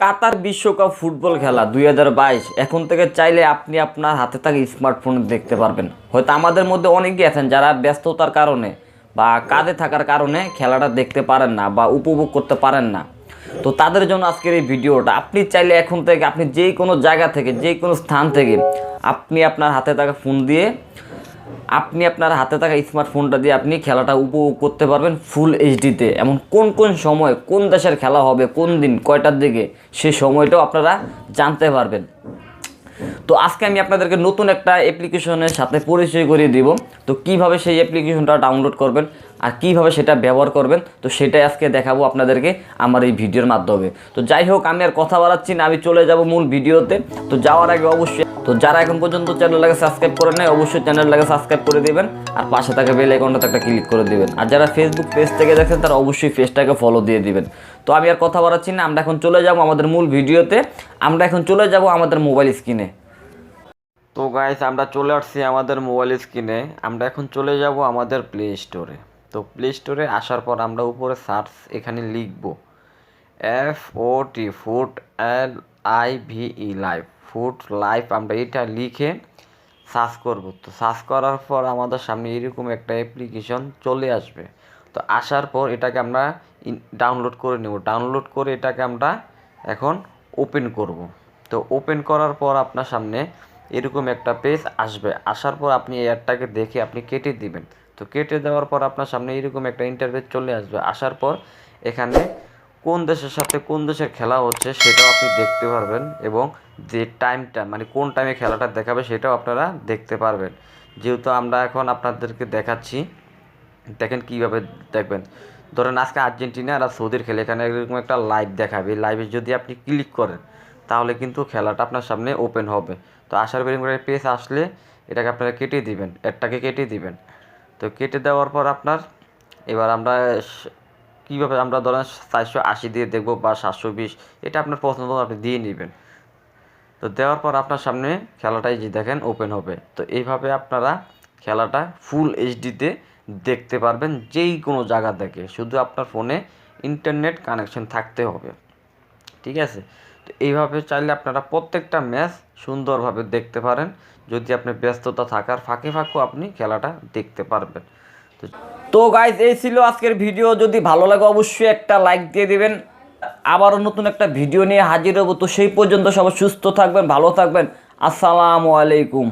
কাতার বিশ্বকাপ ফুটবল খেলা 2022 এখন থেকে চাইলে আপনি আপনার হাতে থাকা স্মার্টফোন দেখতে পারবেন। হয়তো আমাদের মধ্যে অনেকেই আছেন যারা ব্যস্ততার কারণে বা কাজে থাকার কারণে খেলাটা দেখতে পারেন না বা উপভোগ করতে পারেন না। তো তাদের জন্য আজকের এই ভিডিওটা। আপনি চাইলে এখন থেকে আপনি যে কোনো জায়গা থেকে যে কোনো স্থান থেকে আপনি আপনার হাতে থাকা ফোন দিয়ে আপনার হাতে থাকা স্মার্টফোনটা দিয়ে আপনি খেলাটা উপভোগ করতে পারবেন ফুল এইচডিতে। এমন কোন কোন সময় কোন দেশের খেলা হবে, কোন দিন কয়টার দিকে, সেই সময়টাও আপনারা জানতে পারবেন। তো আজকে আমি আপনাদেরকে নতুন একটা অ্যাপ্লিকেশনের সাথে পরিচয় করিয়ে দিব। তো কিভাবে সেই অ্যাপ্লিকেশনটা ডাউনলোড করবেন আর কিভাবে সেটা ব্যবহার করবেন, তো সেটাই আজকে দেখাবো আপনাদেরকে আমার এই ভিডিওর মাধ্যমে। তো যাই হোক, আমি আর কথা বাড়াচ্ছি না, আমি চলে যাব মূল ভিডিওতে। তো যাওয়ার আগে অবশ্যই যারা এখন পর্যন্ত চ্যানেলটাকে সাবস্ক্রাইব করে নেয় অবশ্যই চ্যানেলটাকে সাবস্ক্রাইব করে দিবেন আর পাশে থাকা বেল আইকনটাতে একটা ক্লিক করে দিবেন। আর যারা ফেসবুক পেজ থেকে দেখেন তারা অবশ্যই পেজটাকে ফলো দিয়ে দিবেন। তো আমি আর কথা বাড়াচ্ছি না, আমরা এখন চলে যাব আমাদের মূল ভিডিওতে। আমরা এখন চলে যাব আমাদের মোবাইল স্ক্রিনে। তো গাইস, আমরা চলে আসছি আমাদের মোবাইল স্ক্রিনে। আমরা এখন চলে যাব আমাদের প্লে স্টোরে। তো প্লে স্টোরে আসার পর আমরা উপরে সার্চ এখানে লিখব FOT foot LIVE live, foot live. আমরা এটা লিখে সার্চ করব। তো সার্চ করার পর আমাদের সামনে এরকম একটা অ্যাপ্লিকেশন চলে আসবে। তো আসার পর এটাকে আমরা ডাউনলোড করে নেব। ডাউনলোড করে এটাকে আমরা এখন ওপেন করব। তো ওপেন করার পর আপনার সামনে এরকম একটা পেজ আসবে। আসার পর আপনি এই অ্যাডটাকে দেখে আপনি কেটে দিবেন। তো কেটে দেওয়ার পর আপনার সামনে এরকম একটা ইন্টারফেস চলে আসবে। আসার পর এখানে কোন দেশের সাথে কোন দেশের খেলা হচ্ছে সেটাও আপনি দেখতে পারবেন এবং যে টাইমটা মানে কোন টাইমে খেলাটা দেখাবে সেটাও আপনারা দেখতে পারবেন। যেহেতু আমরা এখন আপনাদেরকে দেখাচ্ছি, দেখেন কীভাবে দেখবেন। ধরেন আজকে আর্জেন্টিনা আর সৌদির খেলে, এখানে এরকম একটা লাইভ দেখাবে। লাইভে যদি আপনি ক্লিক করেন তাহলে কিন্তু খেলাটা আপনার সামনে ওপেন হবে। তো আসার বেরিং করে পেজ আসলে এটাকে আপনারা কেটে দিবেন, অ্যাডটাকে কেটে দিবেন। তো কেটে দেওয়ার পর আপনার এবার আমরা কীভাবে আমরা ধরেন 480 দিয়ে দেখবো বা 720, এটা আপনার পছন্দ আপনি দিয়ে নেবেন। তো দেওয়ার পর আপনার সামনে খেলাটাই যে দেখেন ওপেন হবে। তো এইভাবে আপনারা খেলাটা ফুল এইচডিতে দেখতে পারবেন যেই কোনো জায়গা থেকে, শুধু আপনার ফোনে ইন্টারনেট কানেকশন থাকতে হবে, ঠিক আছে। তো এইভাবে চাইলে আপনারা প্রত্যেকটা ম্যাচ সুন্দরভাবে দেখতে পারেন। যদি আপনি ব্যস্ততা থাকার ফাঁকে ফাঁকেও আপনি খেলাটা দেখতে পারবেন। তো গাইজ, এই ছিল আজকের ভিডিও। যদি ভালো লাগে অবশ্যই একটা লাইক দিয়ে দিবেন। আবারও নতুন একটা ভিডিও নিয়ে হাজির হব। তো সেই পর্যন্ত সবাই সুস্থ থাকবেন, ভালো থাকবেন। আসসালামু আলাইকুম।